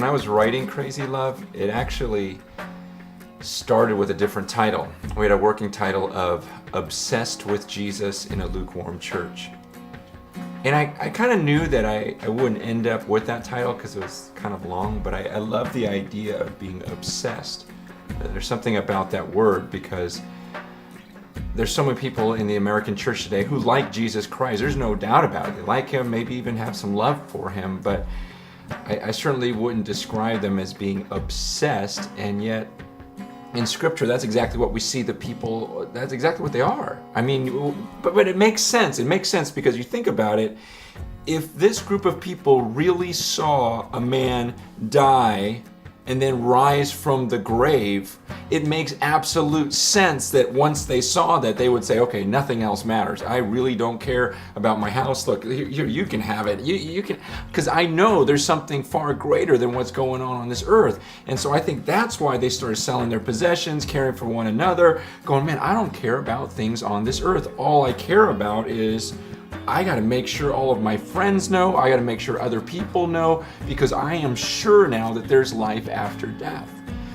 When I was writing Crazy Love, it actually started with a different title. We had a working title of Obsessed with Jesus in a Lukewarm Church. And I kind of knew that I wouldn't end up with that title because it was kind of long, but I love the idea of being obsessed. There's something about that word because there's so many people in the American church today who like Jesus Christ. There's no doubt about it. They like him, maybe even have some love for him, but I certainly wouldn't describe them as being obsessed, and yet in Scripture, that's exactly what we see the people, that's exactly what they are. I mean, but it makes sense. It makes sense because you think about it, if this group of people really saw a man die and then rise from the grave, it makes absolute sense that once they saw that, they would say, okay, nothing else matters. I really don't care about my house. Look, here, you can have it. You can, because I know there's something far greater than what's going on this earth. And so I think that's why they started selling their possessions, caring for one another, going, man, I don't care about things on this earth. All I care about is I got to make sure all of my friends know. I got to make sure other people know, because I am sure now that there's life after death.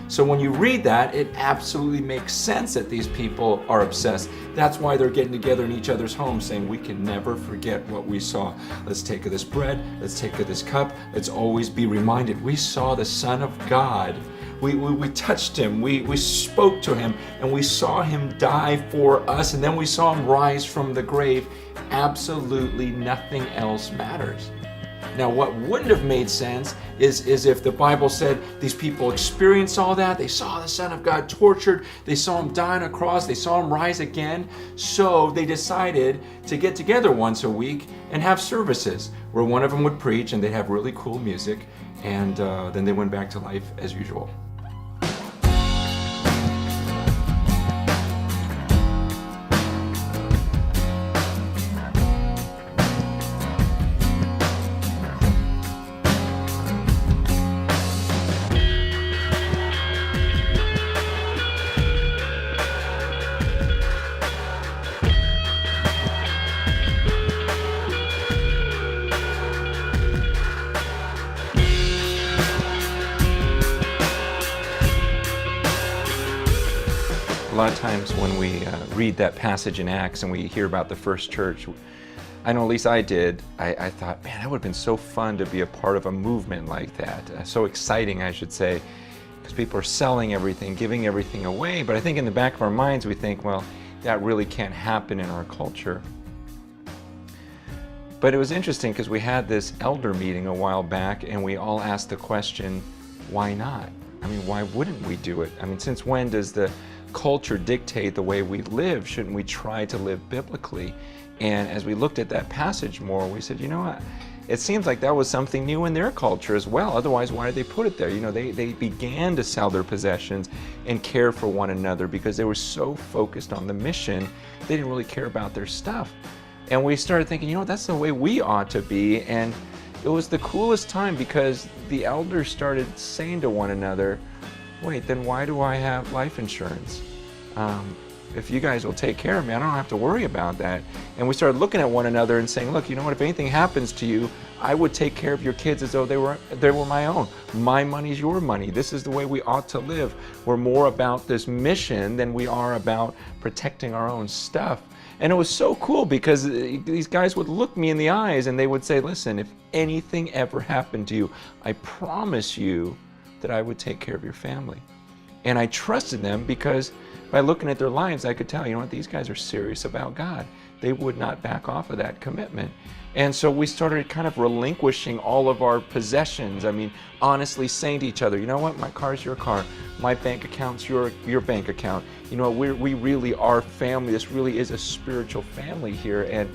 So when you read that, it absolutely makes sense that these people are obsessed. That's why they're getting together in each other's homes saying, we can never forget what we saw. Let's take of this bread. Let's take of this cup. Let's always be reminded we saw the Son of God. We touched him, we spoke to him, and we saw him die for us, and then we saw him rise from the grave. Absolutely nothing else matters. Now, what wouldn't have made sense is if the Bible said these people experienced all that, they saw the Son of God tortured, they saw him die on a cross, they saw him rise again, so they decided to get together once a week and have services where one of them would preach and they'd have really cool music, and then they went back to life as usual. A lot of times when we read that passage in Acts and we hear about the first church, I know at least I did, I thought, man, that would have been so fun to be a part of a movement like that. So exciting, I should say, because people are selling everything, giving everything away. But I think in the back of our minds we think, well, that really can't happen in our culture. But it was interesting because we had this elder meeting a while back and we all asked the question, why not? I mean, why wouldn't we do it? I mean, since when does the culture dictate the way we live? Shouldn't we try to live biblically? And as we looked at that passage more, we said, you know what? It seems like that was something new in their culture as well. Otherwise, why did they put it there? You know, they began to sell their possessions and care for one another because they were so focused on the mission, they didn't really care about their stuff. And we started thinking, you know, that's the way we ought to be. And it was the coolest time because the elders started saying to one another, wait, then why do I have life insurance? If you guys will take care of me, I don't have to worry about that. And we started looking at one another and saying, look, you know what, if anything happens to you, I would take care of your kids as though they were my own. My money's your money. This is the way we ought to live. We're more about this mission than we are about protecting our own stuff. And it was so cool because these guys would look me in the eyes and they would say, listen, if anything ever happened to you, I promise you that I would take care of your family. And I trusted them because by looking at their lives, I could tell, you know what, these guys are serious about God. They would not back off of that commitment. And so we started kind of relinquishing all of our possessions. I mean, honestly saying to each other, you know what, my car's your car, my bank account's your bank account. You know, we really are family. This really is a spiritual family here. And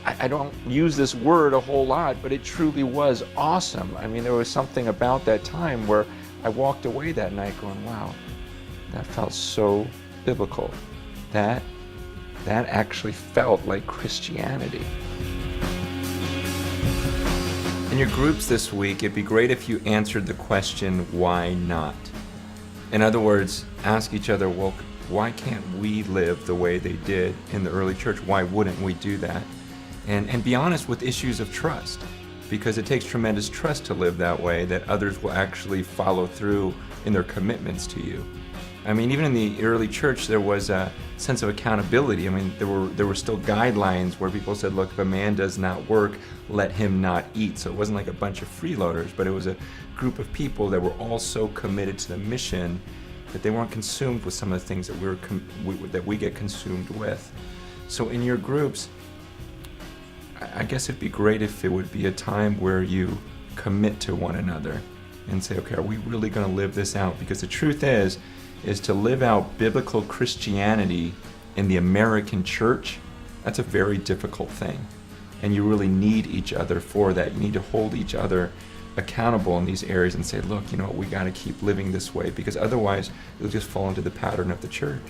I don't use this word a whole lot, but it truly was awesome. I mean, there was something about that time where I walked away that night going, wow, that felt so biblical. That actually felt like Christianity. In your groups this week, it'd be great if you answered the question, why not? In other words, ask each other, well, why can't we live the way they did in the early church? Why wouldn't we do that? And be honest with issues of trust. because it takes tremendous trust to live that way, that others will actually follow through in their commitments to you. I mean, even in the early church, there was a sense of accountability. I mean, there were still guidelines where people said, look, if a man does not work, let him not eat. So it wasn't like a bunch of freeloaders, but it was a group of people that were all so committed to the mission that they weren't consumed with some of the things that we get consumed with. So in your groups, I guess it'd be great if it would be a time where you commit to one another and say, okay, are we really going to live this out? Because the truth is to live out biblical Christianity in the American church, that's a very difficult thing. And you really need each other for that. You need to hold each other accountable in these areas and say, look, you know what, we got to keep living this way, because otherwise you'll just fall into the pattern of the church.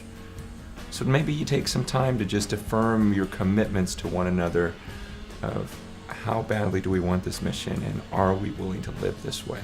So maybe you take some time to just affirm your commitments to one another of how badly do we want this mission, and are we willing to live this way?